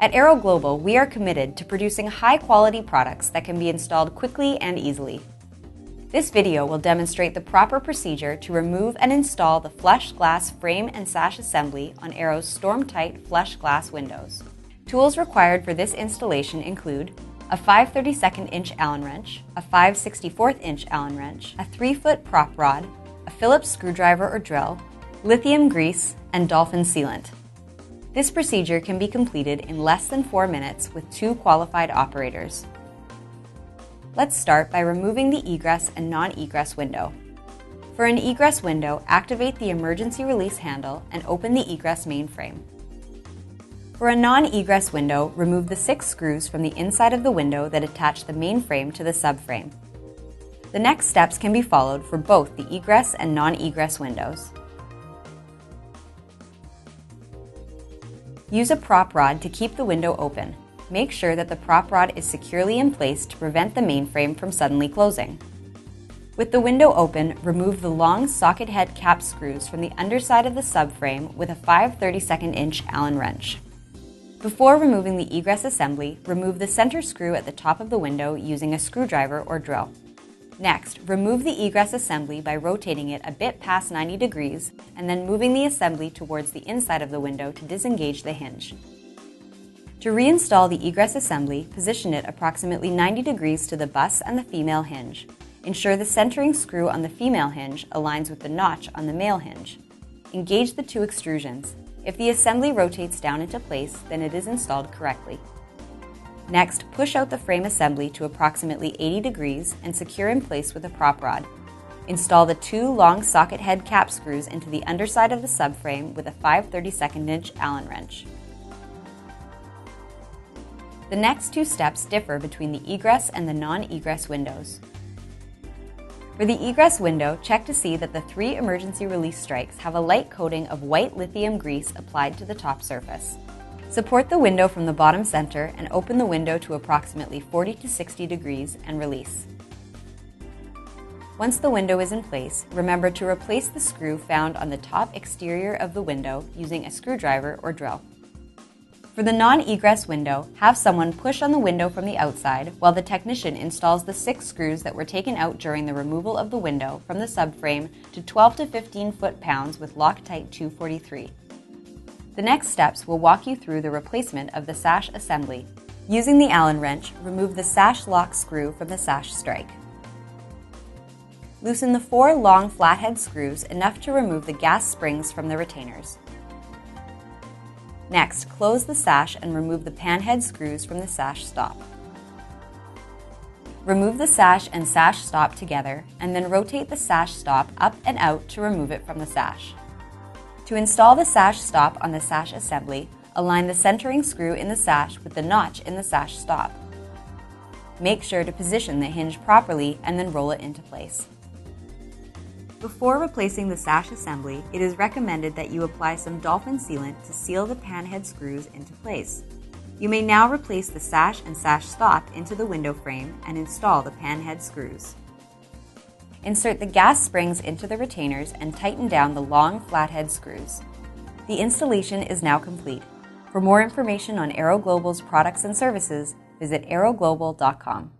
At AROW Global, we are committed to producing high-quality products that can be installed quickly and easily. This video will demonstrate the proper procedure to remove and install the flush glass frame and sash assembly on AROW's Storm-Tite flush glass windows. Tools required for this installation include a 5/32 inch Allen wrench, a 5/64 inch Allen wrench, a 3-foot prop rod, a Phillips screwdriver or drill, lithium grease, and dolphin sealant. This procedure can be completed in less than 4 minutes with 2 qualified operators. Let's start by removing the egress and non-egress window. For an egress window, activate the emergency release handle and open the egress mainframe. For a non-egress window, remove the 6 screws from the inside of the window that attach the mainframe to the subframe. The next steps can be followed for both the egress and non-egress windows. Use a prop rod to keep the window open. Make sure that the prop rod is securely in place to prevent the mainframe from suddenly closing. With the window open, remove the long socket head cap screws from the underside of the subframe with a 5/32 inch Allen wrench. Before removing the egress assembly, remove the center screw at the top of the window using a screwdriver or drill. Next, remove the egress assembly by rotating it a bit past 90 degrees and then moving the assembly towards the inside of the window to disengage the hinge. To reinstall the egress assembly, position it approximately 90 degrees to the bus and the female hinge. Ensure the centering screw on the female hinge aligns with the notch on the male hinge. Engage the 2 extrusions. If the assembly rotates down into place, then it is installed correctly. Next, push out the frame assembly to approximately 80 degrees and secure in place with a prop rod. Install the 2 long socket head cap screws into the underside of the subframe with a 5/32 inch Allen wrench. The next 2 steps differ between the egress and the non-egress windows. For the egress window, check to see that the 3 emergency release strikes have a light coating of white lithium grease applied to the top surface. Support the window from the bottom center and open the window to approximately 40 to 60 degrees and release. Once the window is in place, remember to replace the screw found on the top exterior of the window using a screwdriver or drill. For the non-egress window, have someone push on the window from the outside while the technician installs the 6 screws that were taken out during the removal of the window from the subframe to 12 to 15 foot-pounds with Loctite 243. The next steps will walk you through the replacement of the sash assembly. Using the Allen wrench, remove the sash lock screw from the sash strike. Loosen the 4 long flathead screws enough to remove the gas springs from the retainers. Next, close the sash and remove the panhead screws from the sash stop. Remove the sash and sash stop together and then rotate the sash stop up and out to remove it from the sash. To install the sash stop on the sash assembly, align the centering screw in the sash with the notch in the sash stop. Make sure to position the hinge properly and then roll it into place. Before replacing the sash assembly, it is recommended that you apply some dolphin sealant to seal the panhead screws into place. You may now replace the sash and sash stop into the window frame and install the panhead screws. Insert the gas springs into the retainers and tighten down the long flathead screws. The installation is now complete. For more information on AROW Global's products and services, visit arowglobal.com.